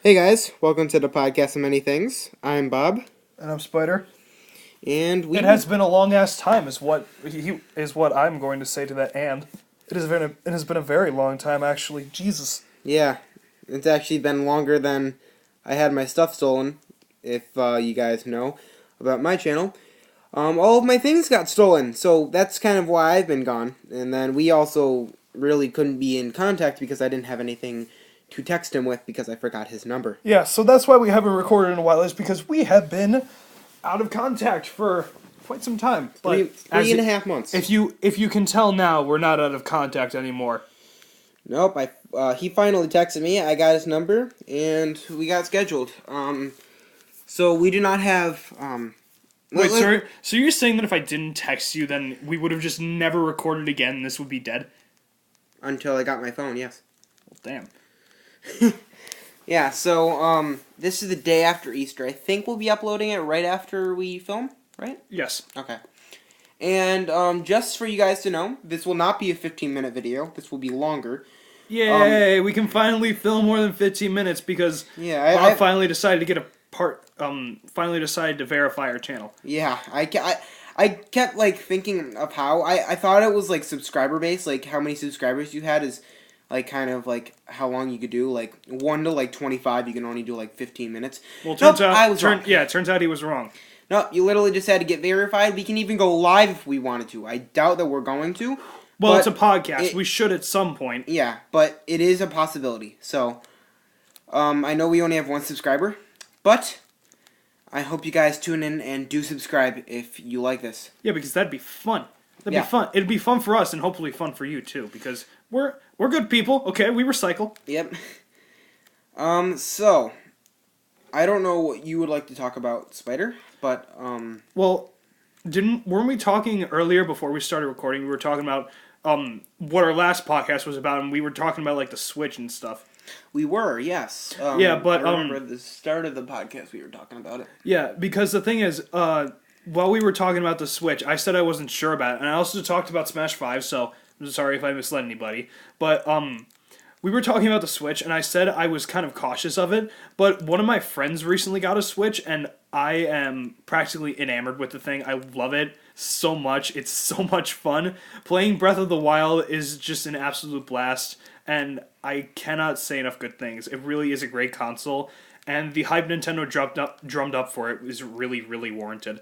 Hey guys, welcome to the podcast of many things. I'm Bob, And I'm Spider. and we It has been a long ass time, is what I'm going to say to that. And it has been a very long time, actually. Jesus. yeah, it's actually been longer than I had my stuff stolen. If you guys know about my channel, all of my things got stolen, so that's kind of why I've been gone. And then we also really couldn't be in contact because I didn't have anything to text him with because I forgot his number. Yeah, so that's why we haven't recorded in a while. Is because we have been out of contact for quite some time. But Three and a half months. if you can tell now, we're not out of contact anymore. Nope, he finally texted me. I got his number, and we got scheduled. So we do not have. Wait, so you're saying that if I didn't text you, then we would have just never recorded again, and this would be dead? Until I got my phone, yes. Well, damn. Yeah, so this is the day after Easter. I think we'll be uploading it right after we film, right? Yes. Okay. And just for you guys to know, this will not be a 15-minute video. This will be longer. Yay! We can finally film more than 15 minutes because Yeah, Bob finally decided to get a part. Finally decided to verify our channel. Yeah, I kept like thinking of how I thought it was like subscriber based, like how many subscribers you had is like kind of like how long you could do, like 1 to like 25 you can only do like 15 minutes. Well, turns Nope, out I was wrong. Yeah, it turns out he was wrong. No, you literally just had to get verified. We can even go live if we wanted to. I doubt that we're going to. Well, it's a podcast. We should at some point. Yeah, but it is a possibility. So, I know we only have one subscriber, but I hope you guys tune in and do subscribe if you like this. Yeah, because that'd be fun. That'd be fun. It'd be fun for us and hopefully fun for you too, because we're good people. Okay, we recycle. Yep. So I don't know what you would like to talk about, Spider, but Well, weren't we talking earlier before we started recording? We were talking about what our last podcast was about, and we were talking about like the Switch and stuff. we were, yes. Yeah, but I remember at the start of the podcast we were talking about it. Yeah, because the thing is, while we were talking about the Switch, I said I wasn't sure about it, and I also talked about Smash 5, so I'm sorry if I misled anybody. But we were talking about the Switch, and I said I was kind of cautious of it, but one of my friends recently got a Switch, and I am practically enamored with the thing. I love it so much. It's so much fun. Playing Breath of the Wild is just an absolute blast, and I cannot say enough good things. It really is a great console, and the hype Nintendo drummed up for it is really, really warranted.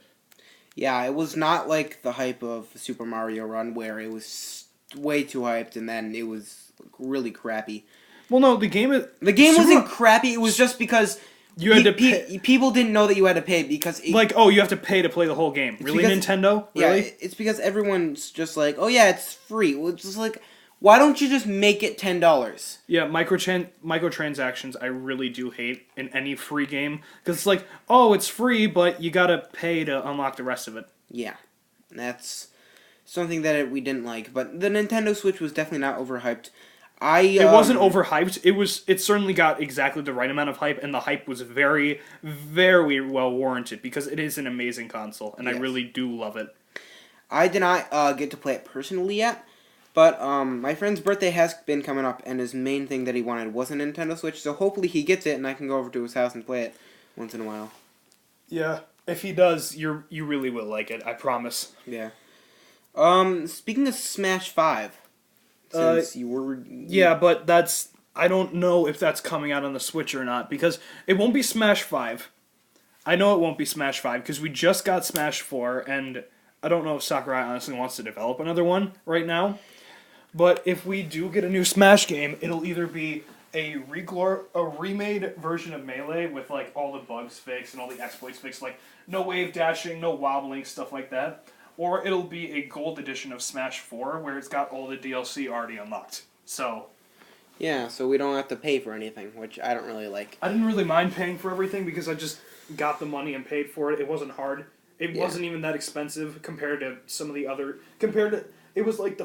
Yeah, it was not like the hype of Super Mario Run where it was way too hyped and then it was really crappy. Well, no, the game wasn't crappy. It was just because you had to pay. People didn't know that you had to pay because You have to pay to play the whole game. Really, because, Nintendo? Really? Yeah, it's because everyone's just like, oh yeah, it's free. Well, it's just like, why don't you just make it $10? Yeah, microtransactions I really do hate in any free game because it's like, oh, it's free, but you gotta pay to unlock the rest of it. Yeah, that's something that we didn't like. But the Nintendo Switch was definitely not overhyped. It wasn't overhyped. It certainly got exactly the right amount of hype, and the hype was very, very well warranted because it is an amazing console, and yes. I really do love it. I did not get to play it personally yet, but my friend's birthday has been coming up, and his main thing that he wanted was a Nintendo Switch, so hopefully he gets it, and I can go over to his house and play it once in a while. Yeah, if he does, you really will like it, I promise. Yeah. Speaking of Smash 5... Yeah, but I don't know if that's coming out on the Switch or not, because it won't be Smash 5. I know it won't be Smash 5, because we just got Smash 4, and I don't know if Sakurai honestly wants to develop another one right now. But if we do get a new Smash game, it'll either be a remade version of Melee with like all the bugs fixed and all the exploits fixed, like no wave dashing, no wobbling, stuff like that. Or it'll be a gold edition of Smash 4 where it's got all the DLC already unlocked. So... yeah, so we don't have to pay for anything, which I don't really like. I didn't really mind paying for everything because I just got the money and paid for it. It wasn't hard. It wasn't even that expensive compared to some of the other... It was like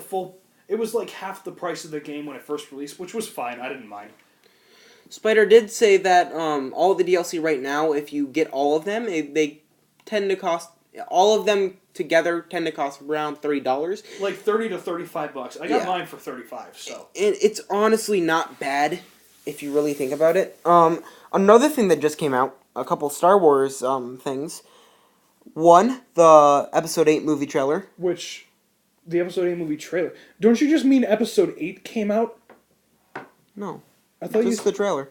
it was like half the price of the game when it first released, which was fine. I didn't mind. Spider did say that all the DLC right now, if you get all of them, they tend to cost... all of them together tend to cost around $30. Like $30 to $35. I got mine for $35, so. And it's honestly not bad if you really think about it. Another thing that just came out, a couple Star Wars things. One, the Episode 8 movie trailer. Which, the episode 8 movie trailer. Don't you just mean episode 8 came out? No, I thought just the trailer.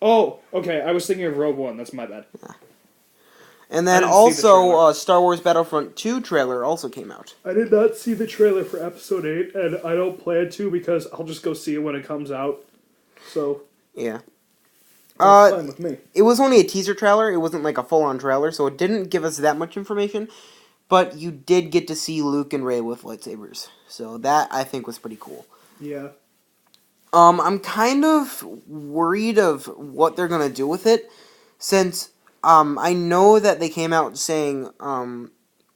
Oh, okay. I was thinking of Rogue One. That's my bad. And then I didn't see the also, trailer. Star Wars Battlefront 2 trailer also came out. I did not see the trailer for episode 8, and I don't plan to because I'll just go see it when it comes out. So, Yeah. that's fine with me. It was only a teaser trailer. It wasn't like a full-on trailer, so it didn't give us that much information. But you did get to see Luke and Rey with lightsabers. So that, I think, was pretty cool. Yeah. I'm kind of worried of what they're going to do with it, since I know that they came out saying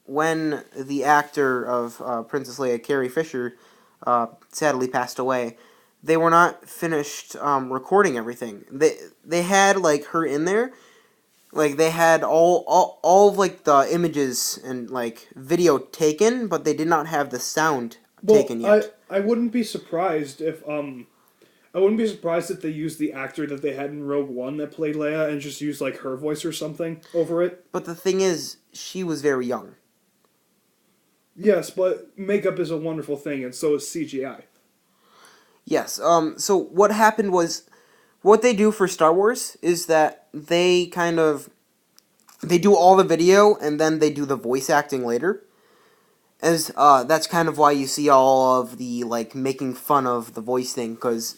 when the actor of Princess Leia, Carrie Fisher, sadly passed away, they were not finished recording everything. They had like her in there, like they had all of like the images and like video taken, but they did not have the sound taken yet. I wouldn't be surprised if I wouldn't be surprised if they used the actor that they had in Rogue One that played Leia and just used like her voice or something over it. But the thing is, she was very young. Yes, but makeup is a wonderful thing, and so is CGI. Yes. So what happened was, what they do for Star Wars is that they do all the video and then they do the voice acting later. As that's kind of why you see all of the like making fun of the voice thing, because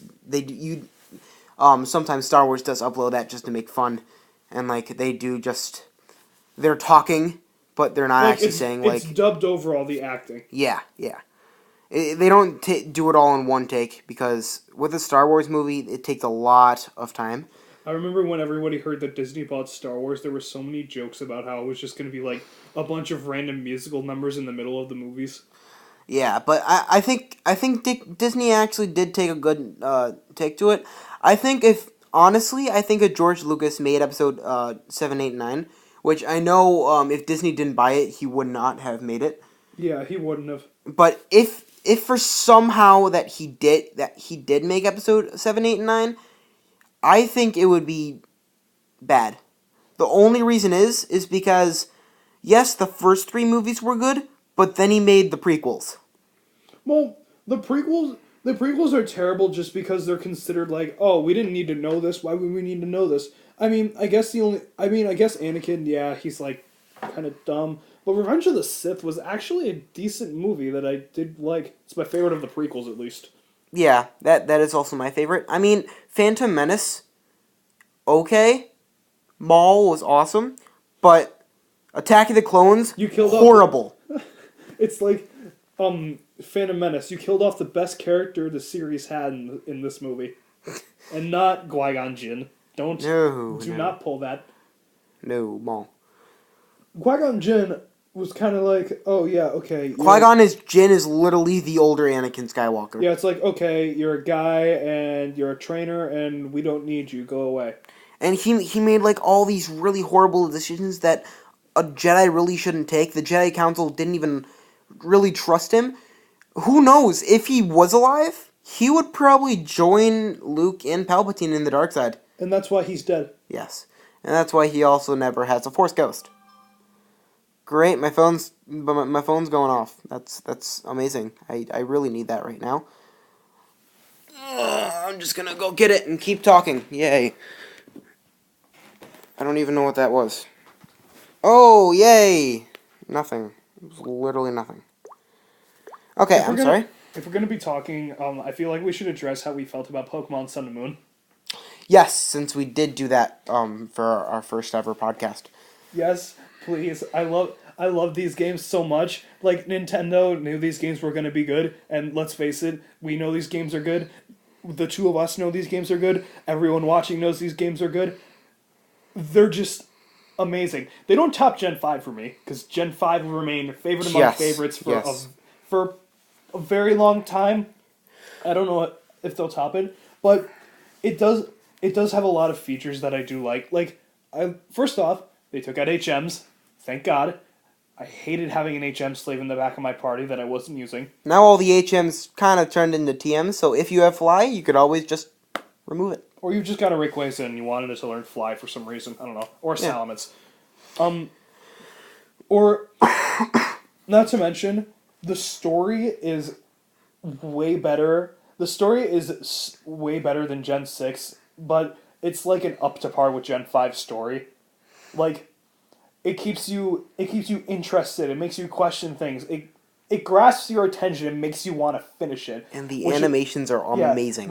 sometimes Star Wars does upload that just to make fun, and like they're talking, but they're not actually saying like it's dubbed over all the acting. yeah. They don't do it all in one take, because with a Star Wars movie, it takes a lot of time. I remember when everybody heard that Disney bought Star Wars, there were so many jokes about how it was just going to be like a bunch of random musical numbers in the middle of the movies. Yeah, but I think Disney actually did take a good take to it. I think if George Lucas made episode 7, 8, 9, which I know if Disney didn't buy it, he would not have made it. Yeah, he wouldn't have. But if for somehow that he did make episode 7, 8, and 9, I think it would be bad. The only reason is because yes, the first 3 movies were good, but then he made the prequels. Well, the prequels are terrible just because they're considered like, oh, we didn't need to know this. Why would we need to know this? I guess Anakin, yeah, he's like kind of dumb. But Revenge of the Sith was actually a decent movie that I did like. It's my favorite of the prequels, at least. Yeah, that is also my favorite. I mean, Phantom Menace, okay. Maul was awesome, but Attack of the Clones, You killed horrible. It's like Phantom Menace. You killed off the best character the series had in this movie, and not Qui-Gon Jinn. Do not pull that. No, Maul. Qui-Gon Jinn was kind of like, oh yeah, okay. Qui-Gon Jinn is literally the older Anakin Skywalker. Yeah, it's like, okay, you're a guy and you're a trainer, and we don't need you. Go away. And he made like all these really horrible decisions that a Jedi really shouldn't take. The Jedi Council didn't even really trust him. Who knows? If he was alive, he would probably join Luke and Palpatine in the dark side. And that's why he's dead. Yes. And that's why he also never has a Force Ghost. Great, my phone's going off. That's amazing. I really need that right now. I'm just gonna go get it and keep talking. Yay. I don't even know what that was. Oh, yay! Nothing. It was literally nothing. Okay, I'm sorry. If we're gonna be talking, I feel like we should address how we felt about Pokemon Sun and Moon. Yes, since we did do that for our first ever podcast. Yes, please. I love these games so much. Like, Nintendo knew these games were gonna be good, and let's face it, we know these games are good. The two of us know these games are good. Everyone watching knows these games are good. They're just amazing. They don't top Gen 5 for me, because Gen 5 will remain favorite among favorites for a very long time. I don't know if they'll top it, but it does have a lot of features that I do like. Like, first off, they took out HMs. Thank God. I hated having an HM slave in the back of my party that I wasn't using. Now all the HMs kind of turned into TMs, so if you have Fly, you could always just remove it. Or you just got a Rayquaza and you wanted it to learn Fly for some reason. I don't know. Or Yeah. Salamence. Or, not to mention, the story is way better. The story is way better than Gen 6, but it's like an up to par with Gen 5 story. Like, it keeps you interested. It makes you question things. It grasps your attention and makes you want to finish it. And the animations are Yeah, amazing.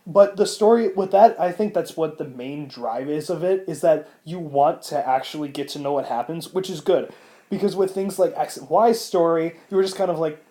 but the story with that, I think that's what the main drive is of it, is that you want to actually get to know what happens, which is good. Because with things like X and Y story, you were just kind of like,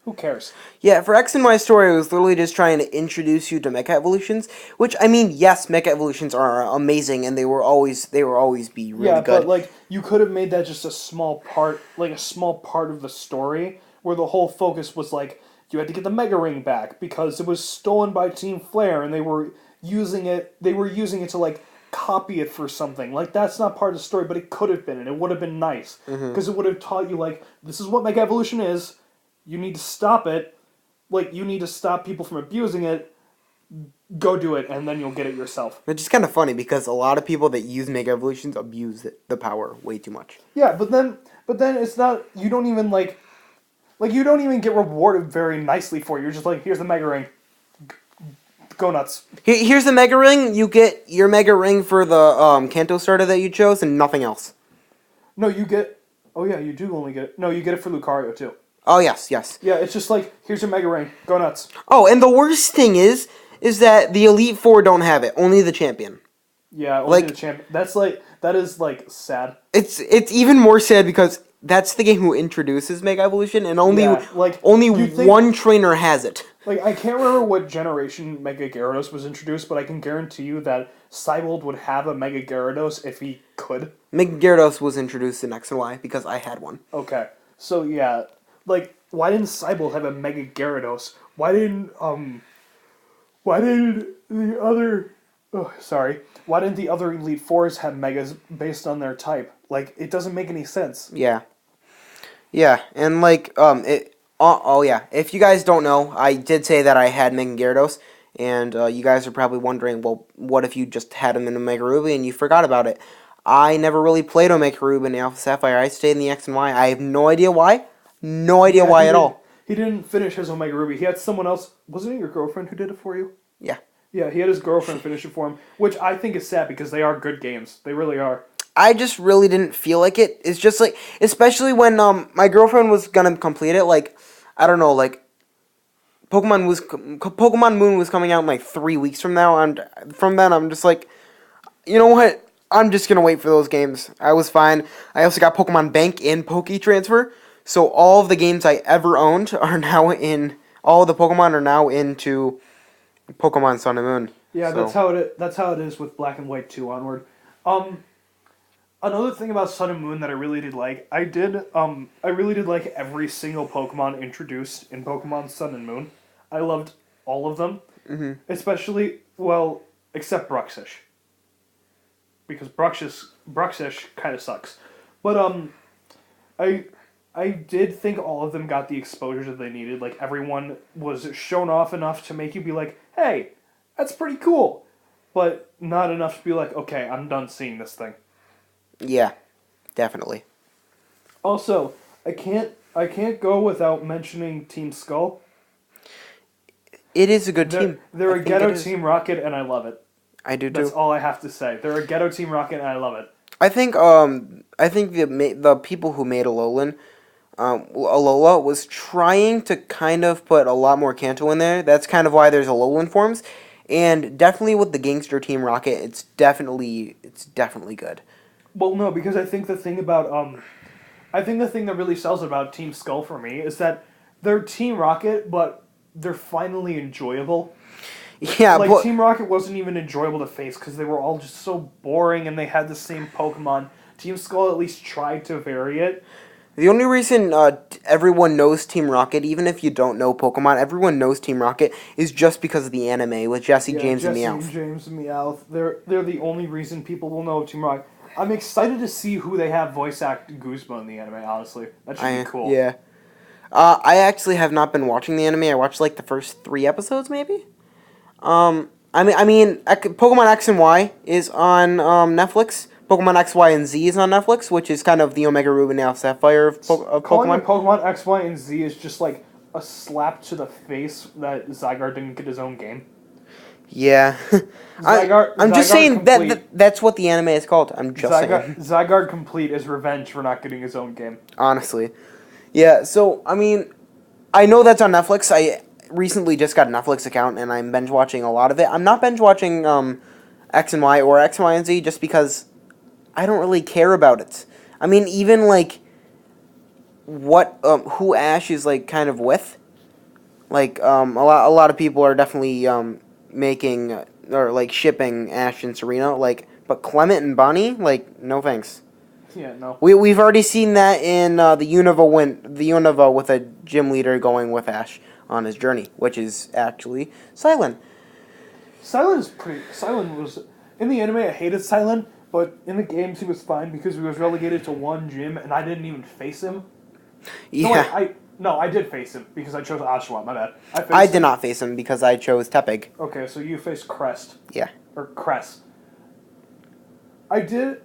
who cares? Yeah, for X and Y story, it was literally just trying to introduce you to mecha evolutions. Which, I mean, yes, mecha evolutions are amazing, and they will always be really Yeah, good. but like you could have made that just a small part, like a small part of the story, where the whole focus was like you had to get the Mega Ring back because it was stolen by Team Flare, and they were using it. They were using it to like copy it for something. Like that's not part of the story, but it could have been, and it would have been nice because it would have taught you like this is what Mega Evolution is. You need to stop it. Like you need to stop people from abusing it. Go do it, and then you'll get it yourself. Which is kind of funny because a lot of people that use Mega Evolutions abuse the power way too much. Yeah, but then it's not. You don't even like you don't even get rewarded very nicely for it. You're just like, here's the Mega Ring. Go nuts. Here's the Mega Ring. You get your Mega Ring for the Kanto starter that you chose and nothing else. No, you get. Oh yeah, you do only get it. No, you get it for Lucario too. Oh, yes, yes. Yeah, it's just like, here's your Mega Ring. Go nuts. Oh, and the worst thing is that the Elite Four don't have it. Only the champion. Yeah, only Like- the champion. That is like sad. It's even more sad because that's the game who introduces Mega Evolution, and only Yeah, like, only you think- one trainer has it. Like, I can't remember what generation Mega Gyarados was introduced, but I can guarantee you that Cybold would have a Mega Gyarados if he could. Mega Gyarados was introduced in X and Y because I had one. Okay, so yeah, like, why didn't Cybold have a Mega Gyarados? Why didn't the other... Oh, sorry. Why didn't the other Elite Fours have Megas based on their type? Like, it doesn't make any sense. Yeah. Yeah, and like, yeah. If you guys don't know, I did say that I had Mega Gyarados, and you guys are probably wondering, well, what if you just had him in Omega Ruby and you forgot about it? I never really played Omega Ruby and Alpha Sapphire. I stayed in the X and Y. I have no idea why. No idea why at all. He didn't finish his Omega Ruby. He had someone else. Wasn't it your girlfriend who did it for you? Yeah. Yeah, he had his girlfriend finish it for him, which I think is sad because they are good games. They really are. I just really didn't feel like it. It's just like, especially when my girlfriend was gonna complete it. Like, I don't know, like Pokemon Moon was coming out in like 3 weeks from now, and from then I'm just like, you know what? I'm just gonna wait for those games. I was fine. I also got Pokemon Bank and Poke Transfer, so all of the games I ever owned are now in. All of the Pokemon are now into Pokemon Sun and Moon. Yeah, So. that's how it is with Black and White 2 onward. Another thing about Sun and Moon that I really did like, I really did like every single Pokemon introduced in Pokemon Sun and Moon. I loved all of them, especially, well, except Bruxish, because Bruxish kind of sucks. But I did think all of them got the exposure that they needed. Like everyone was shown off enough to make you be like, hey, that's pretty cool, but not enough to be like, okay, I'm done seeing this thing. Yeah, definitely. Also, I can't go without mentioning Team Skull. It is a good team. They're I a think ghetto it is. Team Rocket, and I love it. I do That's too. all I have to say. They're a ghetto Team Rocket, and I love it. I think the people who made Alolan, Alola was trying to kind of put a lot more Kanto in there. That's kind of why there's Alolan forms, and definitely with the Gangster Team Rocket, it's definitely good. Well, no, because I think the thing that really sells about Team Skull for me is that they're Team Rocket, but they're finally enjoyable. Yeah, Like, but Team Rocket wasn't even enjoyable to face because they were all just so boring and they had the same Pokemon. Team Skull at least tried to vary it. the only reason everyone knows Team Rocket, even if you don't know Pokemon, everyone knows Team Rocket is just because of the anime with Jesse, James, and Meowth. James and Meowth. They're the only reason people will know of Team Rocket. I'm excited to see who they have voice act Guzma in the anime, honestly. That should be cool. Yeah. I actually have not been watching the anime. I watched like the first 3 episodes, maybe. Pokemon X and Y is on Netflix. Pokemon X, Y, and Z is on Netflix, which is kind of the Omega Ruby Alpha Sapphire of Calling it Pokemon. Pokemon X, Y, and Z is just like a slap to the face that Zygarde didn't get his own game. Yeah. I'm just saying that's what the anime is called. I'm just saying. Zygarde Complete is revenge for not getting his own game. Honestly. Yeah, so, I know that's on Netflix. I recently just got a Netflix account, and I'm binge watching a lot of it. I'm not binge watching X and Y or X, Y, and Z just because I don't really care about it. Even, like, who Ash is, like, kind of with. Like, a lot of people are definitely, making, or, like, shipping Ash and Serena, like, but Clement and Bonnie, like, no thanks. Yeah, no. We've already seen that in the Unova with a gym leader going with Ash on his journey, which is actually Silent. Silent was in the anime. I hated Silent, but in the games he was fine because he was relegated to one gym, and I didn't even face him. Yeah. No, I did face him because I chose Oshawott. My bad. I did not face him because I chose Tepig. Okay, so you faced Crest. Yeah. Or Crest. I did.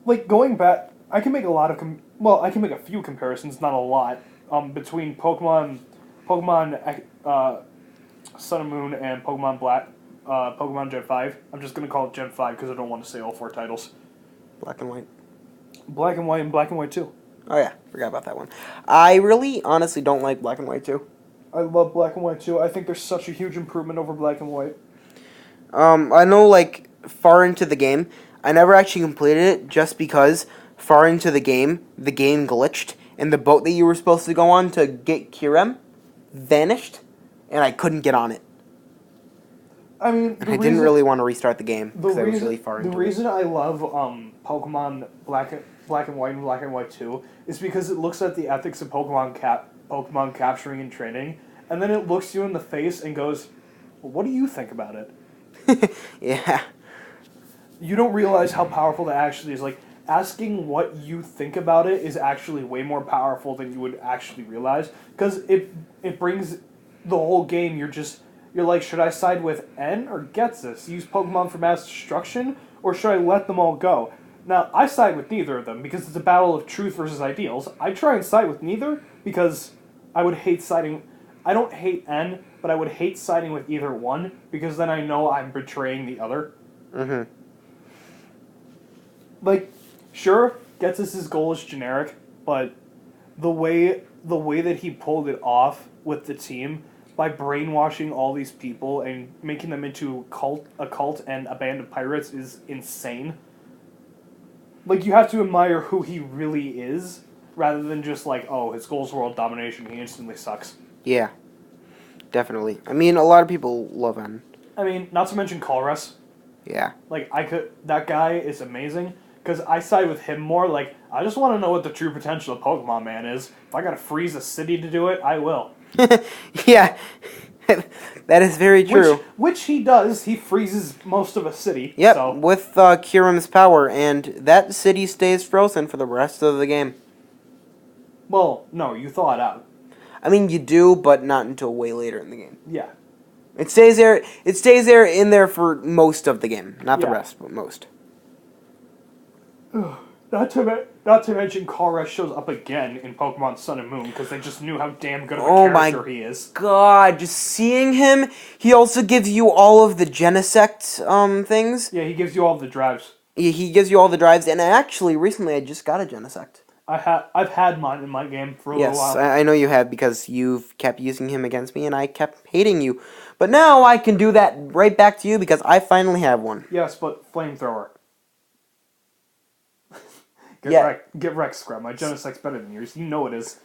Like, going back, I can make I can make a few comparisons, not a lot, between Pokemon Sun and Moon and Pokemon Black, Pokemon Gen 5. I'm just going to call it Gen 5 because I don't want to say all 4 titles. Black and White. Black and White and Black and White 2. Oh yeah, forgot about that one. I really, honestly don't like Black and White 2. I love Black and White 2. I think there's such a huge improvement over Black and White. I know, like, far into the game, I never actually completed it just because far into the game glitched, and the boat that you were supposed to go on to get Kyurem vanished, and I couldn't get on it. I didn't really want to restart the game because I was really far into it. The reason I love Pokemon Black and White and Black and White 2 is because it looks at the ethics of Pokemon capturing and training, and then it looks you in the face and goes, well, what do you think about it? Yeah. You don't realize how powerful that actually is. Like, asking what you think about it is actually way more powerful than you would actually realize. Because it brings the whole game, you're like, should I side with N or Getsus? Use Pokemon for mass destruction? Or should I let them all go? Now, I side with neither of them because it's a battle of truth versus ideals. I try and side with neither because I would hate siding... I don't hate N, but I would hate siding with either one because then I know I'm betraying the other. Mm-hmm. Like, sure, Getsus' goal is generic, but the way that he pulled it off with the team by brainwashing all these people and making them into a cult and a band of pirates is insane. Like, you have to admire who he really is, rather than just like, oh, his goal is world domination, he instantly sucks. Yeah, definitely. A lot of people love him. Not to mention Colress. Yeah. Like, that guy is amazing. Because I side with him more, like, I just want to know what the true potential of Pokemon Man is. If I gotta freeze a city to do it, I will. Yeah, that is very true. Which he does. He freezes most of a city. Yep, so. with Kyurem's power, and that city stays frozen for the rest of the game. Well, no, you thaw it out. You do, but not until way later in the game. Yeah. It stays there. It stays in there for most of the game, not the rest, but most. Not to mention, Colress shows up again in Pokemon Sun and Moon because they just knew how damn good of a character he is. God, just seeing him. He also gives you all of the Genesect things. Yeah, he gives you all the drives. Yeah, he gives you all the drives, and actually, recently I just got a Genesect. I've had mine in my game for a little while. Yes, I know you have because you've kept using him against me, and I kept hating you. But now I can do that right back to you because I finally have one. Yes, but Flamethrower. Get wrecked, Scrub. My Genesect's better than yours. You know it is.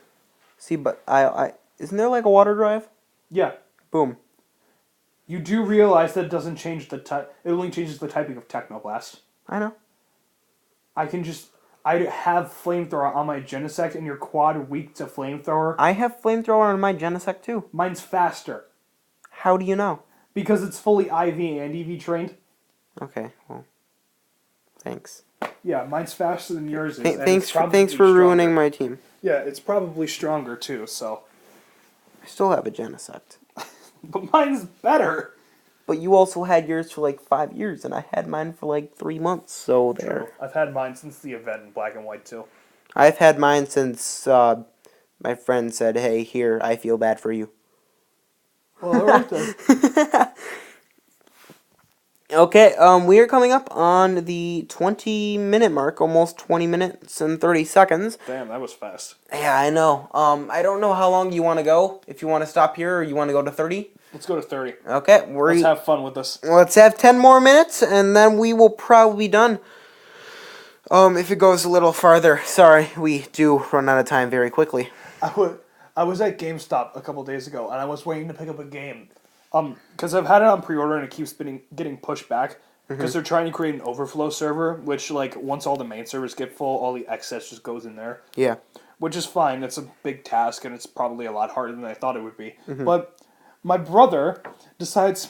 See, but I isn't there like a water drive? Yeah. Boom. You do realize that it doesn't change the type. It only changes the typing of Technoblast. I know. I have Flamethrower on my Genesect, and your quad weak to Flamethrower. I have Flamethrower on my Genesect too. Mine's faster. How do you know? Because it's fully IV and EV trained. Okay, well, thanks. Yeah, mine's faster than yours is. Thanks for ruining my team. Yeah, it's probably stronger too, so. I still have a Genesect. But mine's better. But you also had yours for like 5 years, and I had mine for like 3 months. So there. True. I've had mine since the event in black and white too. I've had mine since my friend said, "Hey, here, I feel bad for you." Well, alright then. Okay, we are coming up on the 20-minute mark, almost 20 minutes and 30 seconds. Damn, that was fast. Yeah, I know. I don't know how long you want to go. If you want to stop here or you want to go to 30. Let's go to 30. Okay, Let's have fun with this. let's have 10 more minutes, and then we will probably be done. If it goes a little farther, sorry, we do run out of time very quickly. I was at GameStop a couple days ago, and I was waiting to pick up a game. Because I've had it on pre-order, and it keeps getting pushed back. Because they're trying to create an overflow server, which, like, once all the main servers get full, all the excess just goes in there. Yeah. Which is fine. It's a big task, and it's probably a lot harder than I thought it would be. But my brother decides,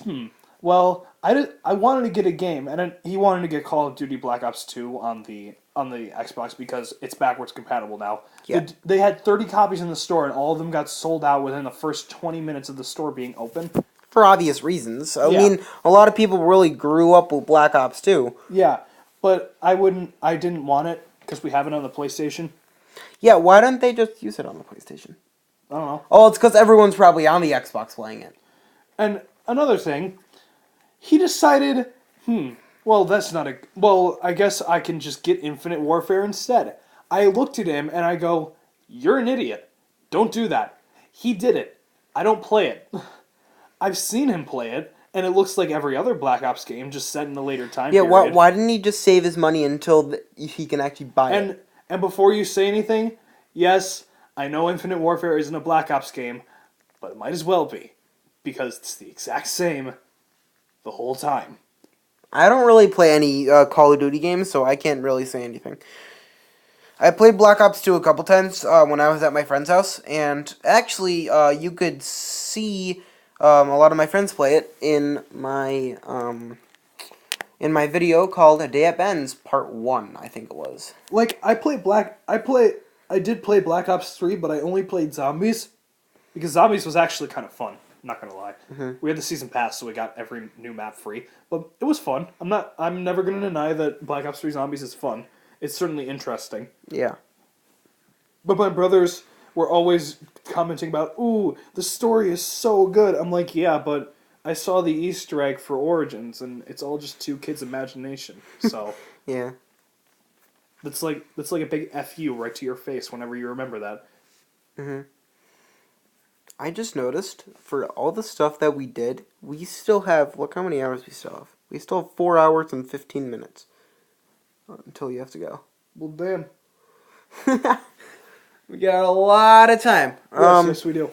well, I wanted to get a game, and then he wanted to get Call of Duty Black Ops 2 on the Xbox because it's backwards compatible now. Yeah. They had 30 copies in the store, and all of them got sold out within the first 20 minutes of the store being open. For obvious reasons. I Yeah. mean, a lot of people really grew up with Black Ops 2. Yeah, but I didn't want it because we have it on the PlayStation. Yeah, why don't they just use it on the PlayStation? I don't know. Oh, it's because everyone's probably on the Xbox playing it. And another thing, he decided, well, that's not a... Well, I guess I can just get Infinite Warfare instead. I looked at him and I go, you're an idiot. Don't do that. He did it. I don't play it. I've seen him play it, and it looks like every other Black Ops game, just set in a later time Yeah, period. why didn't he just save his money until he can actually buy it? And before you say anything, yes, I know Infinite Warfare isn't a Black Ops game, but it might as well be. Because it's the exact same the whole time. I don't really play any Call of Duty games, so I can't really say anything. I played Black Ops 2 a couple times when I was at my friend's house, and actually, you could see a lot of my friends play it in my video called "A Day at Ben's" Part 1, I think it was. Like, I did play Black Ops 3, but I only played Zombies. Because Zombies was actually kind of fun. Not gonna lie. We had the season pass, so we got every new map free. But it was fun. I'm never gonna deny that Black Ops 3 Zombies is fun. It's certainly interesting. Yeah. But my brothers were always commenting about, ooh, the story is so good. I'm like, yeah, but I saw the Easter egg for Origins, and it's all just two kids' imagination. So Yeah. that's like a big FU right to your face whenever you remember that. I just noticed, for all the stuff that we did, we still have, look how many hours we still have. We still have 4 hours and 15 minutes. Until you have to go. Well, damn. We got a lot of time. Yes, we do.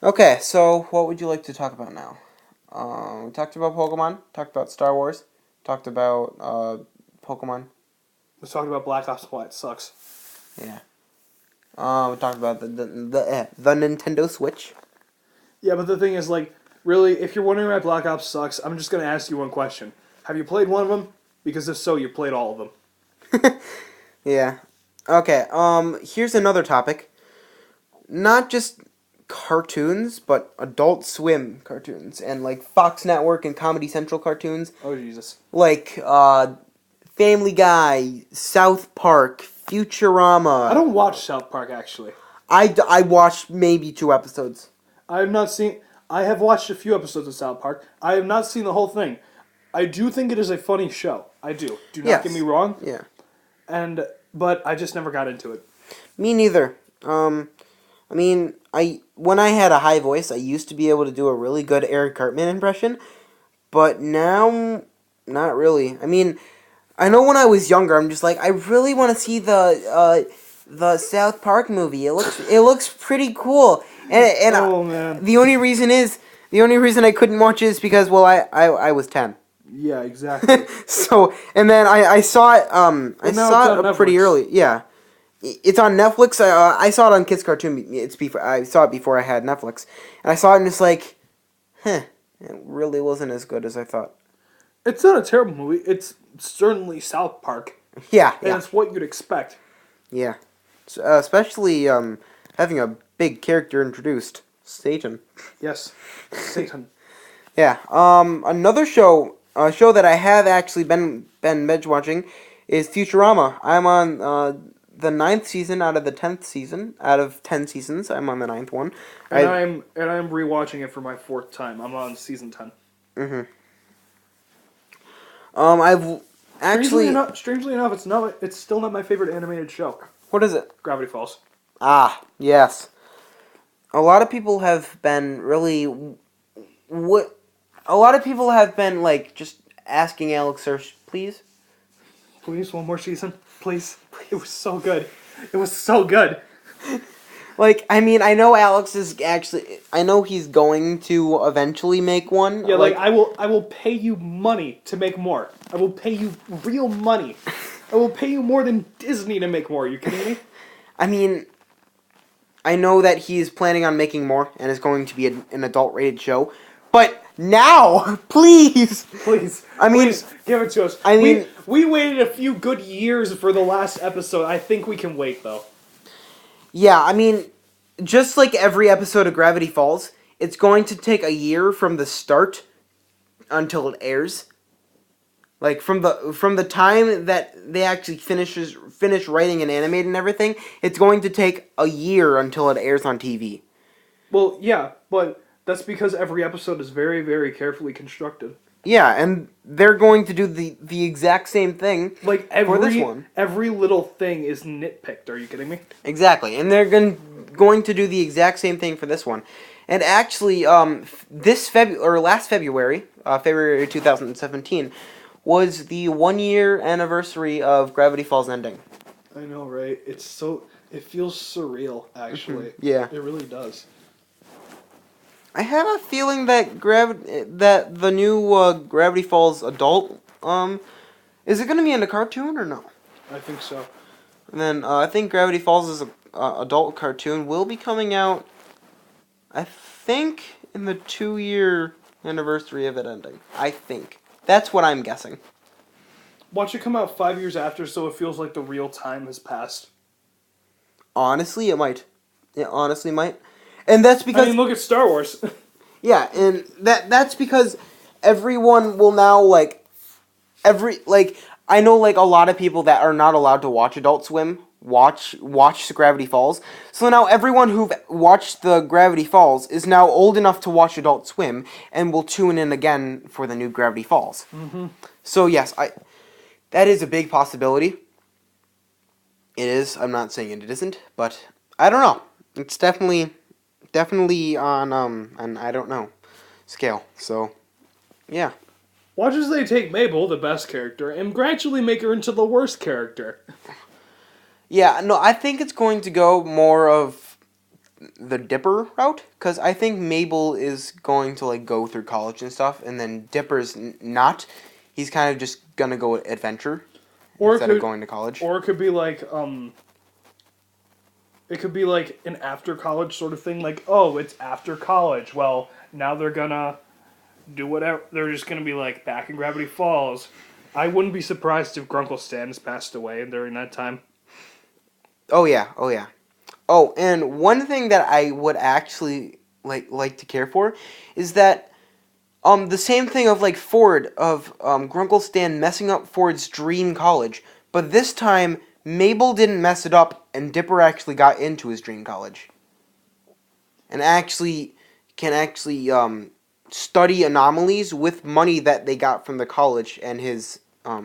Okay, so what would you like to talk about now? We talked about Pokemon, talked about Star Wars, talked about Pokemon. Let's talk about Black Ops. Why it sucks. Yeah. We talked about the Nintendo Switch. Yeah, but the thing is, like, really, if you're wondering why Black Ops sucks, I'm just gonna ask you one question: have you played one of them? Because if so, you played all of them. Yeah. Okay, here's another topic. Not just cartoons, but Adult Swim cartoons, and, like, Fox Network and Comedy Central cartoons. Oh, Jesus. Like, Family Guy, South Park, Futurama. I don't watch South Park, actually. I watched maybe 2 episodes. I have watched a few episodes of South Park. I have not seen the whole thing. I do think it is a funny show. I do. Do not get me wrong. Yeah. But I just never got into it. Me neither. I mean, when I had a high voice, I used to be able to do a really good Eric Cartman impression, but now, not really. I mean, I know when I was younger, I'm just like, I really want to see the South Park movie. It looks pretty cool. And oh man. The only reason I couldn't watch it is because, well, I was 10. Yeah, exactly. So, and then I saw it. I saw it pretty early. Yeah, it's on Netflix. I saw it on Kids Cartoon. I saw it before I had Netflix, and I saw it and it's like, it really wasn't as good as I thought. It's not a terrible movie. It's certainly South Park. Yeah, and it's what you'd expect. Yeah, especially having a big character introduced, Satan. Yes, Satan. Yeah. Another show, a show that I have actually been binge watching, is Futurama. I'm on the ninth season out of the 10th season. Out of 10 seasons, I'm on the ninth one. And I. I'm rewatching it for my fourth time. I'm on season 10. Mhm. I've actually. Strangely enough, it's still not my favorite animated show. What is it? Gravity Falls. Ah, yes. A lot of people have been really. What? A lot of people have been like just asking Alex Hirsch, please. Please, one more season. Please. It was so good. It was so good. Like, I mean, I know Alex is actually. I know he's going to eventually make one. Yeah, like I will pay you money to make more. I will pay you real money. I will pay you more than Disney to make more. Are you kidding me? I mean, I know that he's planning on making more and is going to be an adult-rated show. But now, please. Please. I mean, please give it to us. I mean, we waited a few good years for the last episode. I think we can wait though. yeah, I mean, just like every episode of Gravity Falls, it's going to take a year from the start until it airs. Like from the time that they actually finish writing and animating and everything, it's going to take a year until it airs on TV. Well, yeah, but that's because every episode is very, very carefully constructed. Yeah, and they're going to do the exact same thing Like for this one. every little thing is nitpicked. Are you kidding me? Exactly, and they're going to do the exact same thing for this one. And actually, last February, February 2017, was the 1 year anniversary of Gravity Falls ending. I know, right? It feels surreal, actually. Yeah. It really does. I have a feeling that that the new Gravity Falls adult is it going to be in a cartoon or no? I think so. And then I think Gravity Falls is a adult cartoon will be coming out. I think in the 2 year anniversary of it ending. I think that's what I'm guessing. Watch it come out 5 years after, so it feels like the real time has passed. Honestly, it might. It honestly might. And that's because I mean, look at Star Wars. yeah, and that's because everyone will now I know like a lot of people that are not allowed to watch Adult Swim watch Gravity Falls. So now everyone who watched the Gravity Falls is now old enough to watch Adult Swim and will tune in again for the new Gravity Falls. Mm-hmm. So yes, that is a big possibility. It is. I'm not saying it isn't, but I don't know. It's definitely on an I don't know scale. So yeah. Watch as they take Mabel, the best character, and gradually make her into the worst character. Yeah, no, I think it's going to go more of the Dipper route, because I think Mabel is going to like go through college and stuff, and then Dipper's not. He's kind of just gonna go adventure instead of going to college. Or it could be like it could be like an after college sort of thing. Like, oh, it's after college. Well, now they're gonna do whatever. They're just gonna be like back in Gravity Falls. I wouldn't be surprised if Grunkle Stan has passed away during that time. Oh yeah, oh yeah. Oh, and one thing that I would actually like to care for is that the same thing of like Ford of Grunkle Stan messing up Ford's dream college, but this time Mabel didn't mess it up and Dipper actually got into his dream college. And can actually study anomalies with money that they got from the college and his I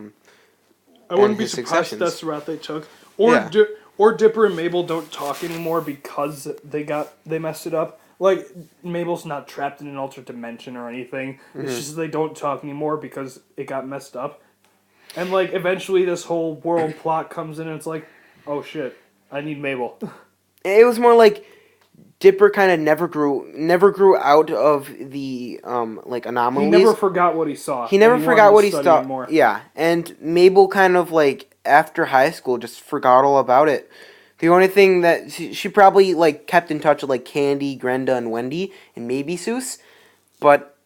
wouldn't be surprised if that's the route they took. Or Yeah. Or Dipper and Mabel don't talk anymore because they messed it up. Like, Mabel's not trapped in an alternate dimension or anything. It's just they don't talk anymore because it got messed up. And like eventually this whole world plot comes in and it's like, oh shit, I need Mabel. It was more like Dipper kind of never grew out of the like anomalies. He never forgot what he saw. He never forgot what he saw. More. Yeah, and Mabel kind of like after high school just forgot all about it. The only thing that she probably like kept in touch with like Candy, Grenda, and Wendy, and maybe Seuss, but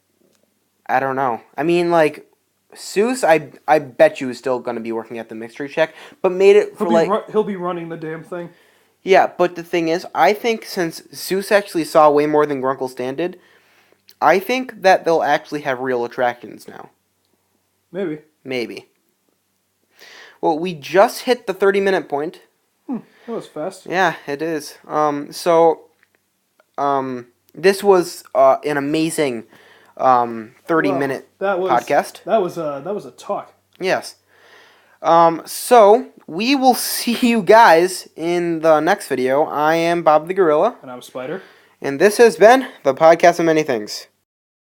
I don't know. I mean, like Seuss, I bet you is still gonna be working at the Mystery Shack, but made it for He'll be running the damn thing. Yeah, but the thing is, I think since Seuss actually saw way more than Grunkle Stan did, I think that they'll actually have real attractions now. Maybe. Maybe. Well, we just hit the 30-minute point. That was fast. Yeah, it is. This was an amazing 30-minute podcast. That was a talk. Yes. So we will see you guys in the next video. I am Bob the Gorilla. And I'm Spider. And this has been the Podcast of Many Things.